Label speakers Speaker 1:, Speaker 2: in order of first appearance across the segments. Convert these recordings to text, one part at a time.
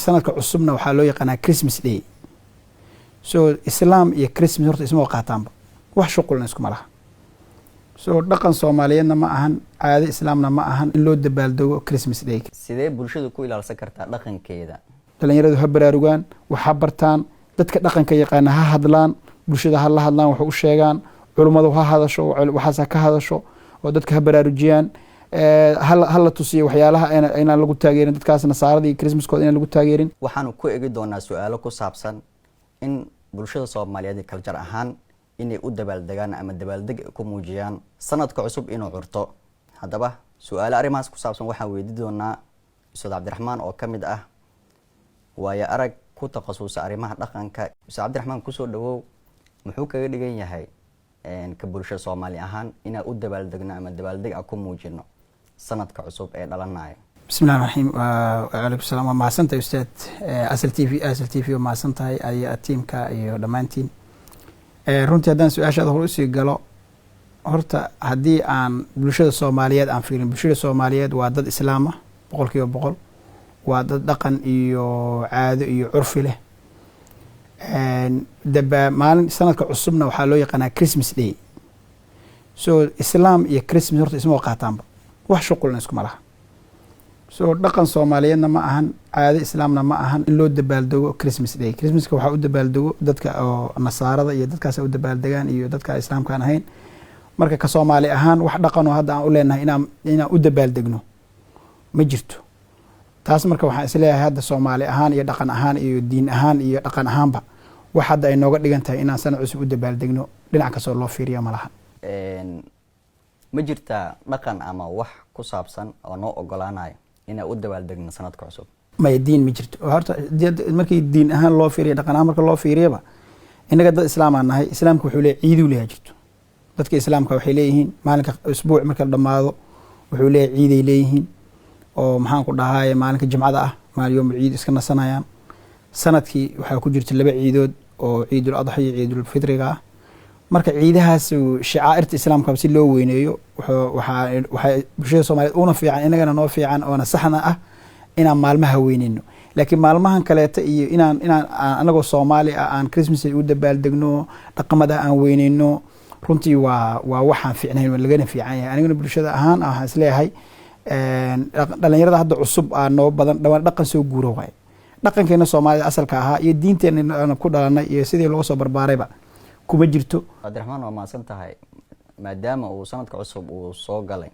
Speaker 1: sanadka cusubna waxaa loo yaqaanaa Christmas Day. So Islam iyo Christmas horta isma qaataanba, wax shuqulna iskuma laha. So dhaqan Soomaaliyeedna ma ahan, caado Islaamna ma ahan in loo dabaaldego Christmas Day.
Speaker 2: sidee bulshadu ku ilaalsan kartaa dhaqankeeda?
Speaker 1: dhalinyaradu ha baraarugaan, waxa bartaan, dadka dhaqanka yaqaan ha hadlaan, bulshada ha la hadlaan, wax u sheegaan, culimadu ha hadasho, waxaas ka hadasho oo dadka ha baraarujiyaan. hal la tusiyo waxyaalaha inaan lagu taageerin dadkaas Nasaarada iyo Christmaskooda inaan lagu taageerin.
Speaker 2: waxaanu ku eegi doonaa su'aalo ku saabsan in bulshada Soomaaliyeed culture ahaan inay u dabaaldegaan ama dabaaldeg ku muujiyaan sanadka cusub inuu curto. haddaba su'aalo arrimahaas ku saabsan waxaan weydiin doonaa Ustaad Cabdiraxmaan oo kamid ah waayo arag ku takhasusay arrimaha dhaqanka. Ustaad Cabdiraxmaan kusoo dhawow, muxuu kaga dhigan yahay ka bulshada Soomaali ahaan inaan u dabaaldegno ama dabaaldeg ku muujino sanadka cusub ee dhalanaya?
Speaker 1: Bismillahirrahmanirrahim. Wa alaykum salaam. Ma santahay Ustaad Asal TV ma santahay ay teamka iyo dhamaantiin. runtii haddaan su-aashaada hor usii galo, horta haddii aan bulshada Soomaaliyeed aan fiirin, bulshada Soomaaliyeed waa dad Islaam ah 100%, waa dad dhaqan iyo caado iyo curfi leh. maalin sanadka cusubna waxaa loo yaqaanaa Christmas Day. So Islam iyo Christmas horta isma qaataanba, wax shuqulna iskuma laha. So dhaqan Soomaaliyeedna ma ahan, caado Islaamna ma ahan in loo dabaaldego Christmas Day. Christmaska waxaa u dabaaldego dadka oo Nasaarada iyo dadkaas u dabaaldegaan iyo dadka Islaamka aan ahayn. marka ka Soomaali ahaan wax dhaqan oo hadda aan u leenahay inaan u dabaaldegno ma jirto. taas marka waxaan isleeyahay hadda Soomaali ahaan iyo dhaqan ahaan iyo diin ahaan iyo dhaqan ahaanba wax hadda ay nooga dhigan tahay inaan sanad cusub u dabaaldegno dhinac kasta loo fiiriyo ma laha.
Speaker 2: ma jirtaa dhaqan ama wax ku saabsan oo noo ogolaanayo inaan u dabaaldegno sanadka cusub?
Speaker 1: ma diin ma jirto. horta markii diin ahaan loo fiiriyo, dhaqan ahaan marka loo fiiriyaba, inaga dad Islaam aan nahay. Islaamku wuxuu leeyahay ciidu leeyahay jirto. dadka Islaamka waxay leeyihiin maalinka usbuuc marka dhamaado wuxuu leeyahay ciiday leeyihiin oo maxaan ku dhahaay maalinka Jimcada ah, maalin yawm ciid iska nasanayaan. sanadkii waxaa ku jirta 2 ciidood oo Ciidul Adha iyo Ciidul Fitriga ah. marka ciidahaas shicaairta Islaamka si loo weyneeyo waxa bulshada Soomaaliyeed una fiican, inagana noo fiican oo saxna ah inaan maalmaha weyneyno. laakiin maalmahan kaleeta iyo inaan anagoo Soomaali ah aan Christmas u dabaaldegno, dhaqamada aan weyneyno, runtii waa waxaan fiicnayn oo lagana fiican yahay. aniguna bulshada ahaan waxaan isleeyahay dhalinyarada hadda cusub noo badan dhaqan soo guuro waay. dhaqankeena Soomaalida asalka ahaa iyo diinteena ku dhalanay iyo sidii loo soo barbaarayba kuma jirto.
Speaker 2: Cabdiraxmaan waa maasan tahay, maadaama uu sanadka cusub uu soo galay,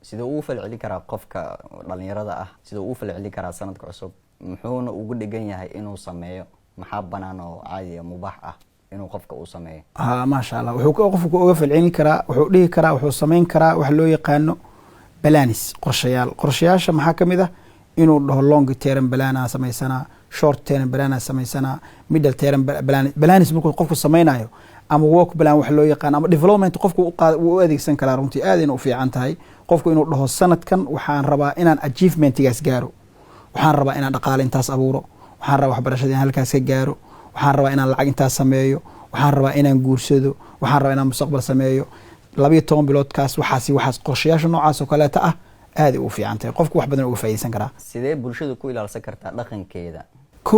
Speaker 2: sidoo uu falceli karaa qofka dhalinyarada ah, sidoo uu falceli karaa sanadka cusub, muxuuna ugu dhigan yahay inuu sameeyo, maxaa banaan oo caadi ah mubaax ah inuu qofka uu sameeyo?
Speaker 1: maasha Allah, wuxuu qofku uga falcelin karaa, wuxuu dhihi karaa, wuxuu sameyn karaa wax loo yaqaano balaanis, qorshayaasha maxaa kamid ah inuu dhaho long term plan sameysana, short term plan sameysana, middle term balaanis. markuu qofku sameynayo ama work plan wax loo yaqaan ama development qofku u adeegsan karaa. runtii aad inuu fiican tahay qofku inuu dhaho sanadkan waxaan rabaa inaan achievementigaas gaaro, waxaan rabaa inaan dhaqaale intaas abuuro, waxaan rabaa waxbarashada inaan halkaas ka gaaro, waxaan rabaa inaan lacag intaas sameeyo, waxaan rabaa inaan guursado, waxaan rabaa inaan mustaqbal sameeyo. 12 biloodkaas waxaas qorshayaasha noocaas oo kaleeta ah aad u fiican tahay, qofku wax badan uga faa'iideysan karaa.
Speaker 2: sidee bulshadu ku ilaalsan kartaa dhaqankeeda?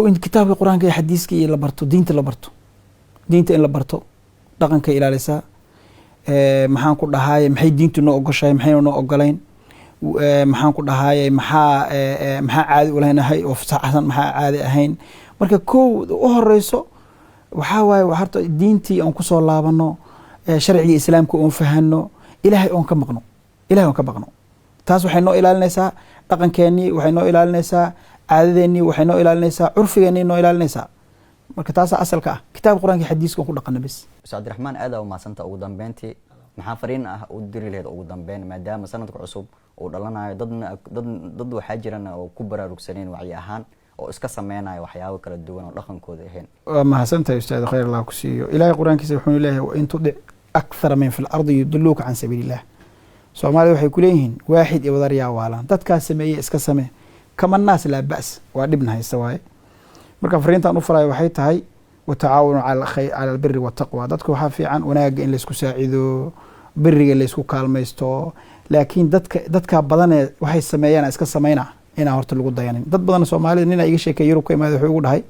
Speaker 1: in kitaabka Quraanka iyo xadiiska iyo la barto, diinta in la barto, dhaqanka ilaalisa. maxaan ku dhahaay maxay diintu noo ogoshahay, maxay noo ogolayn, maxaan ku dhahaay maxaa caadi u leenahay oo fasaxan, maxaa caadi ahayn. marka u horeyso waxa waaye horta diintii aan ku soo laabano, sharciga Islaamka oo fahano, Ilaahay oo ka maqno. taas waxay noo ilaalinaysaa dhaqankeennii, waxay noo ilaalinaysaa caadadeennii, waxay noo ilaalinaysaa curfigeennii, noo ilaalinaysaa. marka taas asalka ah kitaab Quraanka iyo xadiiska ku dhaqana bis.
Speaker 2: Ustaad Cabdiraxmaan aad u maasanta ugu dambeyntii maxaa fariin ah u diri lahayd ugu dambeyn, maadaama sanadka cusub uu dhalanayo, dad waxaa jiraan oo ku baraarugsaneen wacyi ahaan oo iska sameynayo waxyaabo kala duwan oo dhaqankooda ahayn?
Speaker 1: mahadsantahay Ustaad, khayr Allah ku siiyo. Ilaahay Quraankiisa wuxuu leeyahay in tudic akthar min fil ardi yudilluka can sabilillah. Soomaalida waxay ku leeyihiin waaxid iyo wadar yaa waalan, dadkaas sameeyay iska samee kama naas la baas, waa dhibna haysta waaye. marka fariintan u farayo waxay tahay watacaawunu cala albirri wattaqwa. dadku waxaa fiican wanaaga in la isku saacido, biriga la isku kaalmaysto. laakiin dadka badan waxay sameeyaan iska sameeyna inaan horta lagu dayanin. dad badan Soomaalida nina iga sheekay Yurub ka imaado wuxuu ugu dhahay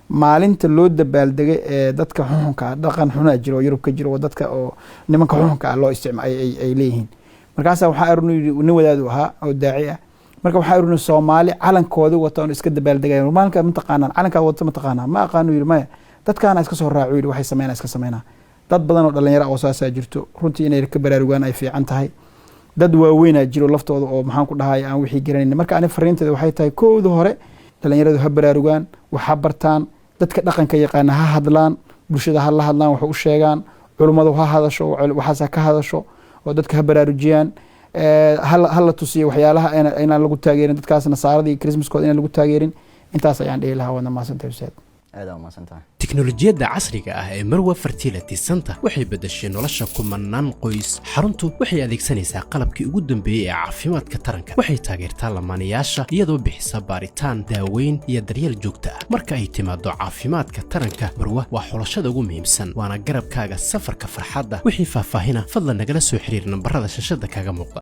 Speaker 1: maalinta loo dabaaldegay ee dadka xunka dhaqan xuna jiro Yurub ka jiro dadka oo nimanka xunka loo isticmaalay ay leeyihiin. markaas waxa arnu nin wadaad ahaa oo daaci ah marka waxa arnu Soomaali calankooda wato oo iska dabaaldegay maalinka ma taqaanaan calanka wato ma taqaanaa ma aqaano yiri ma dadkaana iska soo raaco yiri waxay sameeyaan iska sameeyaan dad badan oo dhalinyaro oo saasa jirto runtii inay ka baraarugaan ay fiican tahay dad waaweyn jiro laftooda oo maxaan ku dhahay aan wixii garanay marka ani fariinteedu waxay tahay kooda hore dhalinyaradu ha baraarugaan waxa bartaan dadka dhaqanka yaqaan ha hadlaan bulshada ha la hadlaan wax u sheegaan culimadu ha hadasho waxaas ka hadasho oo dadka ha baraarujiyaan hal la tusiyo waxyaalaha inaan lagu taageerin dadkaas nasaaradii Christmaskooda inaan lagu taageerin intaas ayaan dheeli lahaa wana maasantahay Ustaad
Speaker 2: aad ma santahay
Speaker 3: tiknoolajiyada casriga ah ee Marwa Fertility Center waxay bedeshay nolosha kumanaan qoys xaruntu waxay adeegsanaysaa qalabkii ugu dambeeyay ee caafimaadka taranka waxay taageertaa lamaanayaasha iyadoo bixisa baaritaan daaweyn iyo daryeel joogto ah marka ay timaado caafimaadka taranka Marwa waa xulashada ugu muhiimsan waana garabkaaga safarka farxadda wixii faahfaahina fadlan nagala soo xiriir nambarada shashada kaaga muuqda